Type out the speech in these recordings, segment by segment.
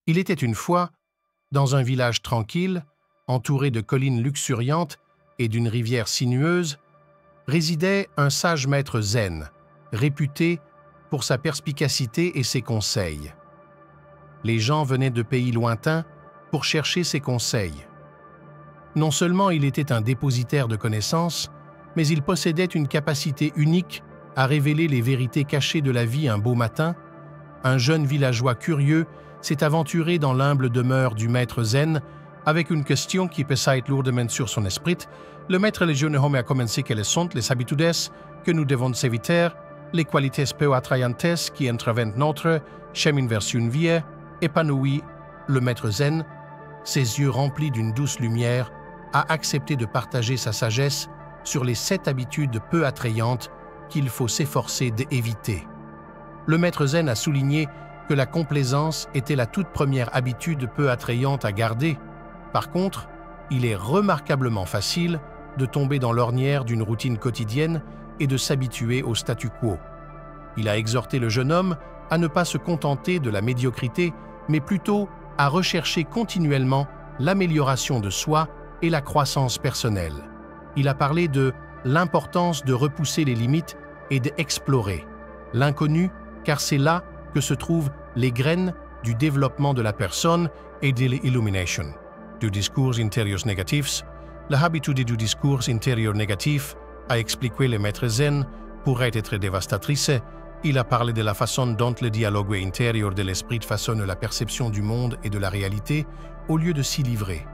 Il était une fois, dans un village tranquille, entouré de collines luxuriantes et d'une rivière sinueuse, résidait un sage maître zen, réputé pour sa perspicacité et ses conseils. Les gens venaient de pays lointains pour chercher ses conseils. Non seulement il était un dépositaire de connaissances, mais il possédait une capacité unique à révéler les vérités cachées de la vie un beau matin. Un jeune villageois curieux s'est aventuré dans l'humble demeure du maître zen avec une question qui pesait lourdement sur son esprit. Le maître le jeune homme a commencé quelles sont les habitudes que nous devons éviter, les qualités peu attrayantes qui entreviennent notre chemin vers une vie épanouie. Le maître zen, ses yeux remplis d'une douce lumière, a accepté de partager sa sagesse sur les 7 habitudes peu attrayantes qu'il faut s'efforcer d'éviter. Le maître zen a souligné que la complaisance était la toute première habitude peu attrayante à garder. Par contre, il est remarquablement facile de tomber dans l'ornière d'une routine quotidienne et de s'habituer au statu quo. Il a exhorté le jeune homme à ne pas se contenter de la médiocrité, mais plutôt à rechercher continuellement l'amélioration de soi et la croissance personnelle. Il a parlé de l'importance de repousser les limites et d'explorer l'inconnu, car c'est là que se trouvent les graines du développement de la personne et de l'illumination. Du discours intérieur négatif, l'habitude du discours intérieur négatif, a expliqué le maître zen, pourrait être dévastatrice. Il a parlé de la façon dont le dialogue intérieur de l'esprit façonne la perception du monde et de la réalité, au lieu de s'y livrer.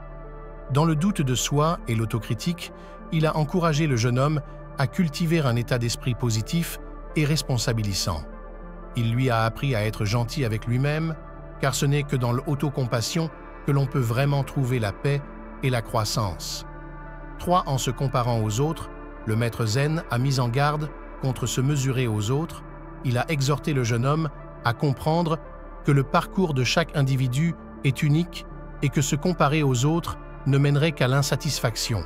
Dans le doute de soi et l'autocritique, il a encouragé le jeune homme à cultiver un état d'esprit positif et responsabilisant. Il lui a appris à être gentil avec lui-même, car ce n'est que dans l'autocompassion que l'on peut vraiment trouver la paix et la croissance. 3. En se comparant aux autres, le maître zen a mis en garde contre se mesurer aux autres. Il a exhorté le jeune homme à comprendre que le parcours de chaque individu est unique et que se comparer aux autres ne mènerait qu'à l'insatisfaction.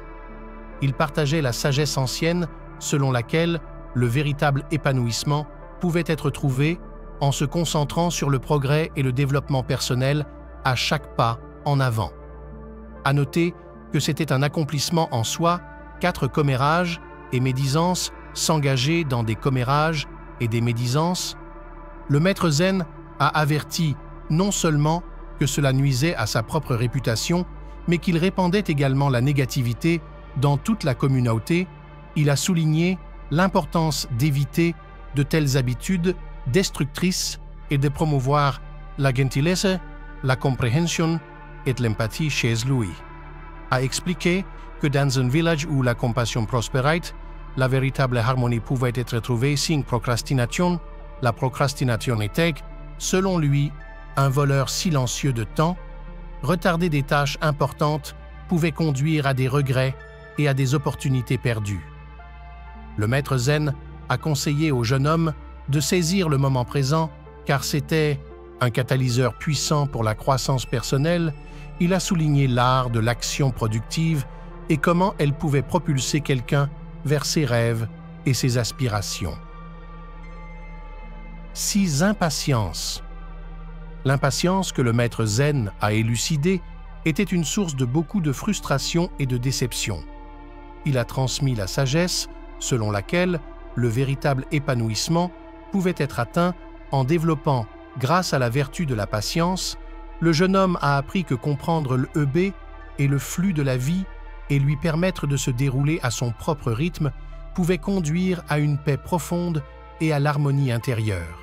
Il partageait la sagesse ancienne selon laquelle le véritable épanouissement pouvait être trouvé en se concentrant sur le progrès et le développement personnel à chaque pas en avant. À noter que c'était un accomplissement en soi, 4 commérages et médisances s'engager dans des commérages et des médisances. Le maître zen a averti non seulement que cela nuisait à sa propre réputation, mais qu'il répandait également la négativité dans toute la communauté. Il a souligné l'importance d'éviter de telles habitudes destructrices et de promouvoir la gentillesse, la compréhension et l'empathie chez lui. A expliqué que dans un village où la compassion prospérait, la véritable harmonie pouvait être trouvée sans procrastination. La procrastination était, selon lui, un voleur silencieux de temps. Retarder des tâches importantes pouvait conduire à des regrets et à des opportunités perdues. Le maître zen a conseillé au jeune homme de saisir le moment présent, car c'était un catalyseur puissant pour la croissance personnelle. Il a souligné l'art de l'action productive et comment elle pouvait propulser quelqu'un vers ses rêves et ses aspirations. 6. Impatience. L'impatience que le maître zen a élucidée était une source de beaucoup de frustration et de déception. Il a transmis la sagesse selon laquelle le véritable épanouissement pouvait être atteint en développant, grâce à la vertu de la patience. Le jeune homme a appris que comprendre le EB et le flux de la vie et lui permettre de se dérouler à son propre rythme pouvait conduire à une paix profonde et à l'harmonie intérieure.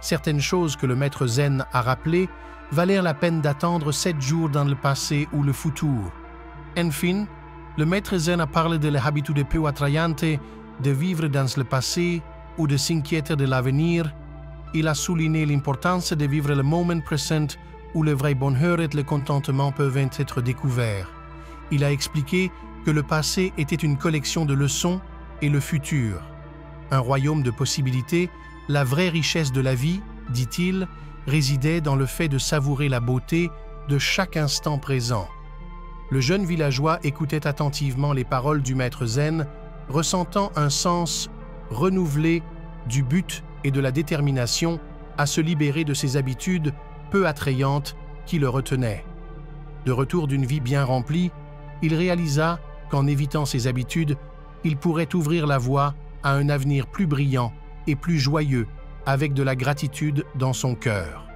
Certaines choses que le maître zen a rappelées valèrent la peine d'attendre 7 jours dans le passé ou le futur. Enfin, le maître zen a parlé de l'habitude peu attrayante de vivre dans le passé ou de s'inquiéter de l'avenir. Il a souligné l'importance de vivre le moment présent où le vrai bonheur et le contentement peuvent être découverts. Il a expliqué que le passé était une collection de leçons et le futur, un royaume de possibilités. La vraie richesse de la vie, dit-il, résidait dans le fait de savourer la beauté de chaque instant présent. Le jeune villageois écoutait attentivement les paroles du maître zen, ressentant un sens renouvelé du but et de la détermination à se libérer de ses habitudes peu attrayantes qui le retenait. De retour d'une vie bien remplie, il réalisa qu'en évitant ses habitudes, il pourrait ouvrir la voie à un avenir plus brillant et plus joyeux, avec de la gratitude dans son cœur.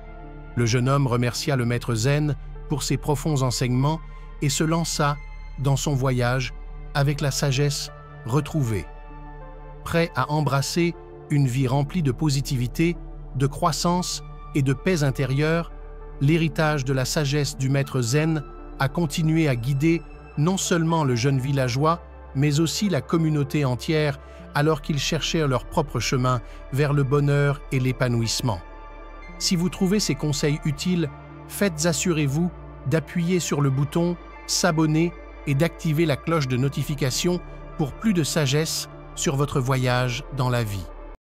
Le jeune homme remercia le maître zen pour ses profonds enseignements et se lança dans son voyage avec la sagesse retrouvée. Prêt à embrasser une vie remplie de positivité, de croissance et de paix intérieure, l'héritage de la sagesse du maître zen a continué à guider non seulement le jeune villageois, mais aussi la communauté entière alors qu'ils cherchaient leur propre chemin vers le bonheur et l'épanouissement. Si vous trouvez ces conseils utiles, assurez-vous d'appuyer sur le bouton « S'abonner » et d'activer la cloche de notification pour plus de sagesse sur votre voyage dans la vie.